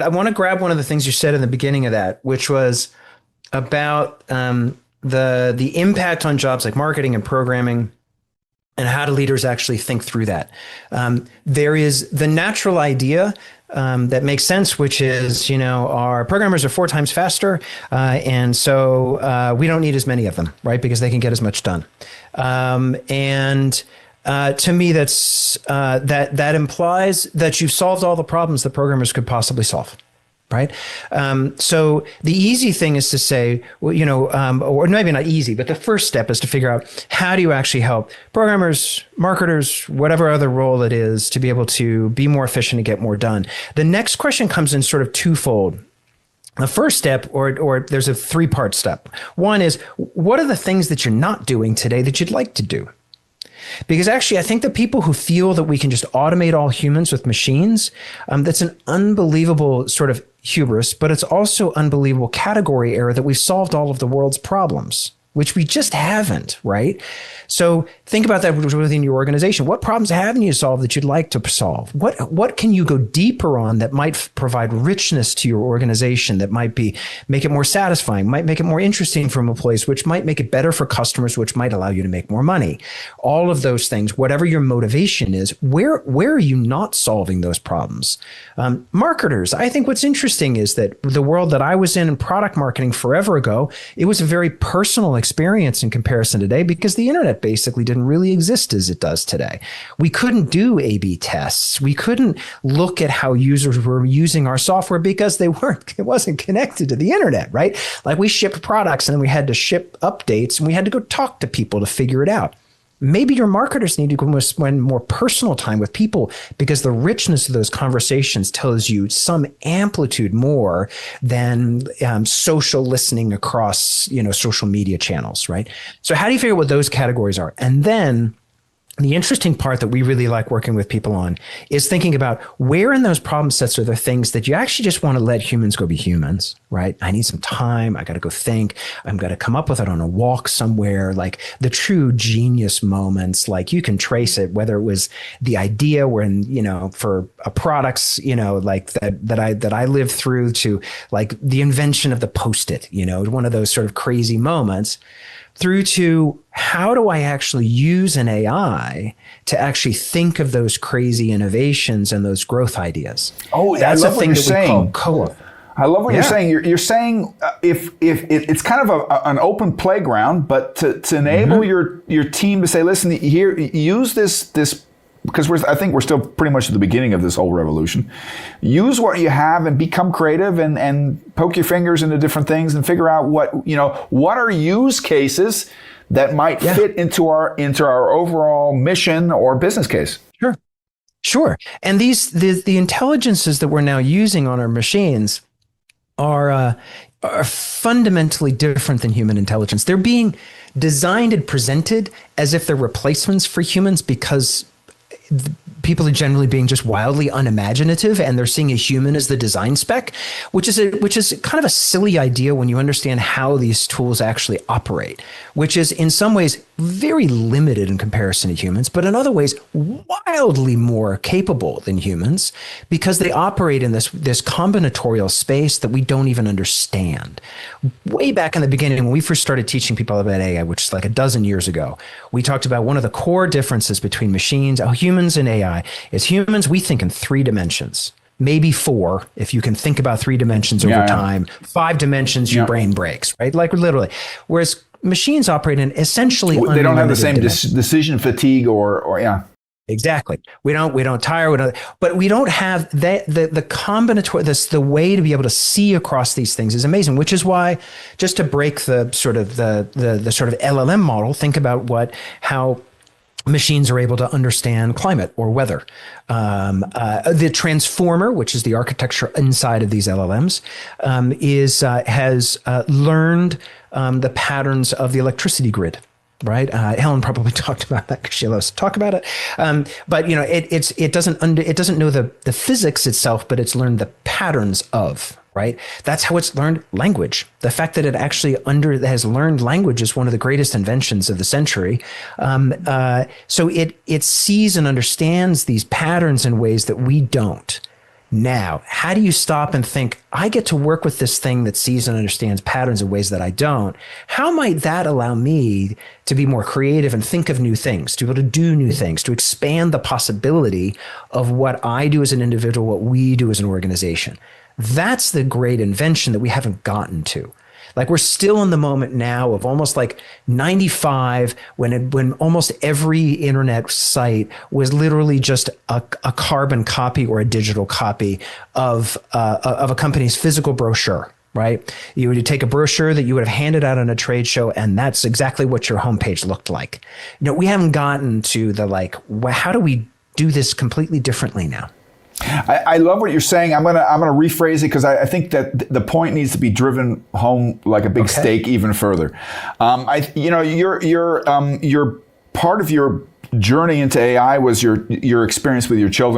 I want to grab one of the things you said in the beginning of that, which was about the impact on jobs like marketing and programming, and how do leaders actually think through that. There is the natural idea that makes sense, which is, our programmers are 4 times faster, and so we don't need as many of them, right? Because they can get as much done. To me, that implies that you've solved all the problems that programmers could possibly solve. Right. So the easy thing is to say, well, or maybe not easy, but the first step is to figure out how do you actually help programmers, marketers, whatever other role it is, to be able to be more efficient and get more done. The next question comes in sort of twofold. The first step, or there's a 3-part step. One is, what are the things that you're not doing today that you'd like to do? Because actually, I think the people who feel that we can just automate all humans with machines, that's an unbelievable sort of hubris, but it's also unbelievable category error that we've solved all of the world's problems, which we just haven't, right? So think about that within your organization. What problems haven't you solved that you'd like to solve? What can you go deeper on that might provide richness to your organization, that might make it more satisfying, might make it more interesting for employees, which might make it better for customers, which might allow you to make more money? All of those things, whatever your motivation is, where are you not solving those problems? Marketers, I think what's interesting is that the world that I was in product marketing forever ago, it was a very personal experience in comparison today, because the internet basically didn't really exist as it does today. We couldn't do A/B tests. We couldn't look at how users were using our software because it wasn't connected to the internet, right? Like, we shipped products and then we had to ship updates and we had to go talk to people to figure it out. Maybe your marketers need to go spend more personal time with people, because the richness of those conversations tells you some amplitude more than social listening across, social media channels, right? So how do you figure out what those categories are? And then the interesting part that we really like working with people on is thinking about where in those problem sets are the things that you actually just want to let humans go be humans, right? I need some time. I got to go think. I'm going to come up with it on a walk somewhere. Like the true genius moments, like you can trace it, whether it was the idea when, for a products, like that I lived through, to like the invention of the Post-it, one of those sort of crazy moments, through to how do I actually use an AI to actually think of those crazy innovations and those growth ideas. Oh, that's I love what you're saying. I love what Yeah. you're saying. You're saying if it's kind of an open playground, but to enable your team to say, listen, here, use this. Because I think we're still pretty much at the beginning of this whole revolution. Use what you have and become creative and poke your fingers into different things and figure out what are use cases that might fit into our overall mission or business case. Sure. And the intelligences that we're now using on our machines are fundamentally different than human intelligence. They're being designed and presented as if they're replacements for humans, because people are generally being just wildly unimaginative, and they're seeing a human as the design spec, which is kind of a silly idea when you understand how these tools actually operate, which is in some ways very limited in comparison to humans, but in other ways wildly more capable than humans, because they operate in this combinatorial space that we don't even understand. Way back in the beginning, when we first started teaching people about AI, which is like a dozen years ago, we talked about one of the core differences between machines, humans and AI, is humans, we think in 3 dimensions. Maybe 4, if you can think about 3 dimensions over time. 5 dimensions, your brain breaks, right? Like literally. Whereas machines operate in essentially they don't have the same decision fatigue or. Exactly. We don't tire. But we don't have the combinatorial, the way to be able to see across these things is amazing, which is why, just to break the sort of the sort of LLM model, think about how machines are able to understand climate or weather. The transformer, which is the architecture inside of these LLMs, has learned the patterns of the electricity grid. Right, Helen probably talked about that because she loves to talk about it. But it doesn't know the physics itself, but it's learned the patterns of. Right, that's how it's learned language. The fact that it actually has learned language is one of the greatest inventions of the century. So it sees and understands these patterns in ways that we don't. Now, how do you stop and think, I get to work with this thing that sees and understands patterns in ways that I don't? How might that allow me to be more creative and think of new things, to be able to do new things, to expand the possibility of what I do as an individual, what we do as an organization? That's the great invention that we haven't gotten to. Like, we're still in the moment now of almost like 95, when almost every internet site was literally just a carbon copy or a digital copy of a company's physical brochure, right? You would take a brochure that you would have handed out on a trade show, and that's exactly what your homepage looked like. We haven't gotten to the how do we do this completely differently now? I love what you're saying. I'm gonna rephrase it, because I think that the point needs to be driven home like a big stake even further. Your part of your journey into AI was your experience with your children.